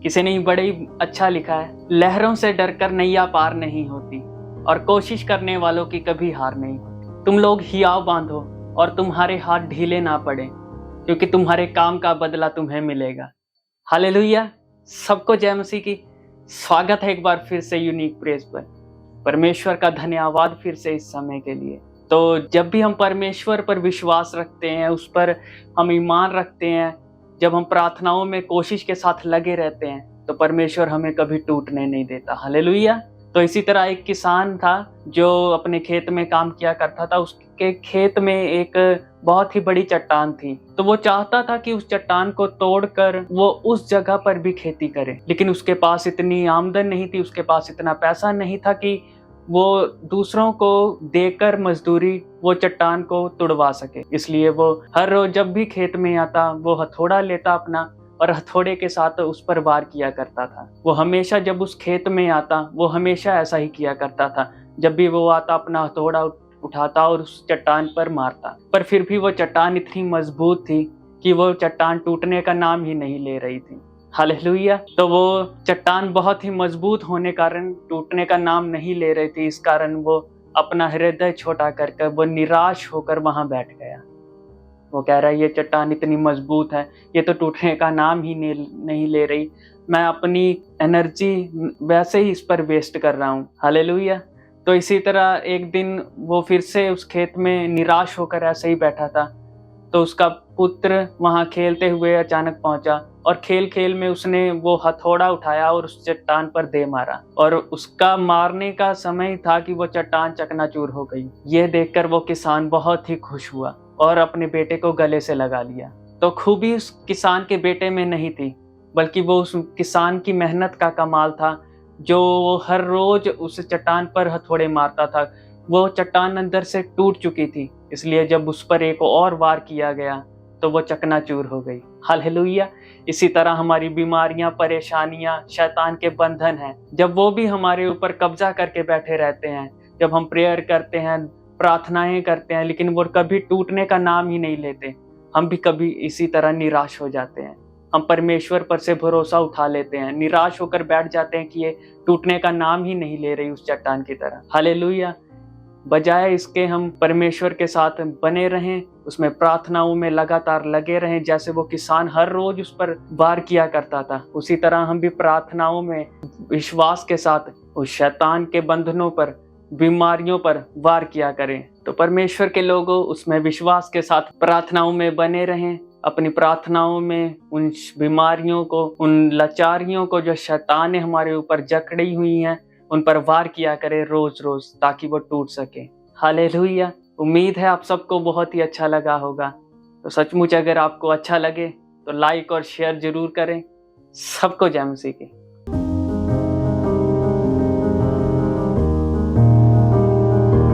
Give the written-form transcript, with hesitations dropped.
किसी ने बड़े ही अच्छा लिखा है, लहरों से डरकर नैया पार नहीं होती और कोशिश करने वालों की कभी हार नहीं होती। तुम लोग हियाव बांधो और तुम्हारे हाथ ढीले ना पड़े, क्योंकि तुम्हारे काम का बदला तुम्हें मिलेगा। हालेलुया। सबको जय मसीह की। स्वागत है एक बार फिर से यूनिक प्रेज पर। परमेश्वर का धन्यवाद फिर से इस समय के लिए। तो जब भी हम परमेश्वर पर विश्वास रखते हैं, उस पर हम ईमान रखते हैं, जब हम प्रार्थनाओं में कोशिश के साथ लगे रहते हैं, तो परमेश्वर हमें कभी टूटने नहीं देता। हालेलुया। तो इसी तरह एक किसान था जो अपने खेत में काम किया करता था। उसके खेत में एक बहुत ही बड़ी चट्टान थी, तो वो चाहता था कि उस चट्टान को तोड़कर वो उस जगह पर भी खेती करे, लेकिन उसके पास इतनी आमदन नहीं थी, उसके पास इतना पैसा नहीं था कि वो दूसरों को देकर मजदूरी वो चट्टान को तुड़वा सके। इसलिए वो हर रोज जब भी खेत में आता, वो हथौड़ा लेता अपना और हथौड़े के साथ उस पर वार किया करता था। वो हमेशा जब उस खेत में आता, वो हमेशा ऐसा ही किया करता था। जब भी वो आता, अपना हथौड़ा उठाता और उस चट्टान पर मारता, पर फिर भी वो चट्टान इतनी मजबूत थी कि वो चट्टान टूटने का नाम ही नहीं ले रही थी। हालेलुया। तो वो चट्टान बहुत ही मजबूत होने कारण टूटने का नाम नहीं ले रही थी। इस कारण वो अपना हृदय छोटा करके वो निराश होकर वहां बैठ गया। वो कह रहा है, ये चट्टान इतनी मजबूत है, ये तो टूटने का नाम ही नहीं ले रही। मैं अपनी एनर्जी वैसे ही इस पर वेस्ट कर रहा हूँ। हालेलुया। तो इसी तरह एक दिन वो फिर से उस खेत में निराश होकर ऐसे ही बैठा था। तो उसका पुत्र वहां खेलते हुए अचानक पहुंचा और खेल खेल में उसने वो हथौड़ा उठाया और उस चट्टान पर दे मारा, और उसका मारने का समय था कि वो चट्टान चकनाचूर हो गई। यह देखकर वो किसान बहुत ही खुश हुआ और अपने बेटे को गले से लगा लिया। तो खूबी उस किसान के बेटे में नहीं थी, बल्कि वो उस किसान की मेहनत का कमाल था, जो वो हर रोज उस चट्टान पर हथौड़े मारता था। वो चट्टान अंदर से टूट चुकी थी, इसलिए जब उस पर एक और वार किया गया तो वो चकनाचूर हो गई। हालेलुया। इसी तरह हमारी बीमारियां, परेशानियां, शैतान के बंधन हैं, जब वो भी हमारे ऊपर कब्जा करके बैठे रहते हैं, जब हम प्रेयर करते हैं, प्रार्थनाएं करते हैं, लेकिन वो कभी टूटने का नाम ही नहीं लेते, हम भी कभी इसी तरह निराश हो जाते हैं। हम परमेश्वर पर से भरोसा उठा लेते हैं, निराश होकर बैठ जाते हैं कि ये टूटने का नाम ही नहीं ले रही उस चट्टान की तरह। हालेलुया। बजाय इसके हम परमेश्वर के साथ बने रहें, उसमें प्रार्थनाओं में लगातार लगे रहें। जैसे वो किसान हर रोज उस पर वार किया करता था, उसी तरह हम भी प्रार्थनाओं में विश्वास के साथ उस शैतान के बंधनों पर, बीमारियों पर वार किया करें। तो परमेश्वर के लोगों, उसमें विश्वास के साथ प्रार्थनाओं में बने रहें। अपनी प्रार्थनाओं में उन बीमारियों को, उन लाचारियों को जो शैतान ने हमारे ऊपर जकड़ी हुई हैं, उन पर वार किया करें रोज रोज, ताकि वो टूट सके। हालेलुया। उम्मीद है आप सबको बहुत ही अच्छा लगा होगा। तो सचमुच अगर आपको अच्छा लगे तो लाइक और शेयर जरूर करें। सबको जय मसीह की।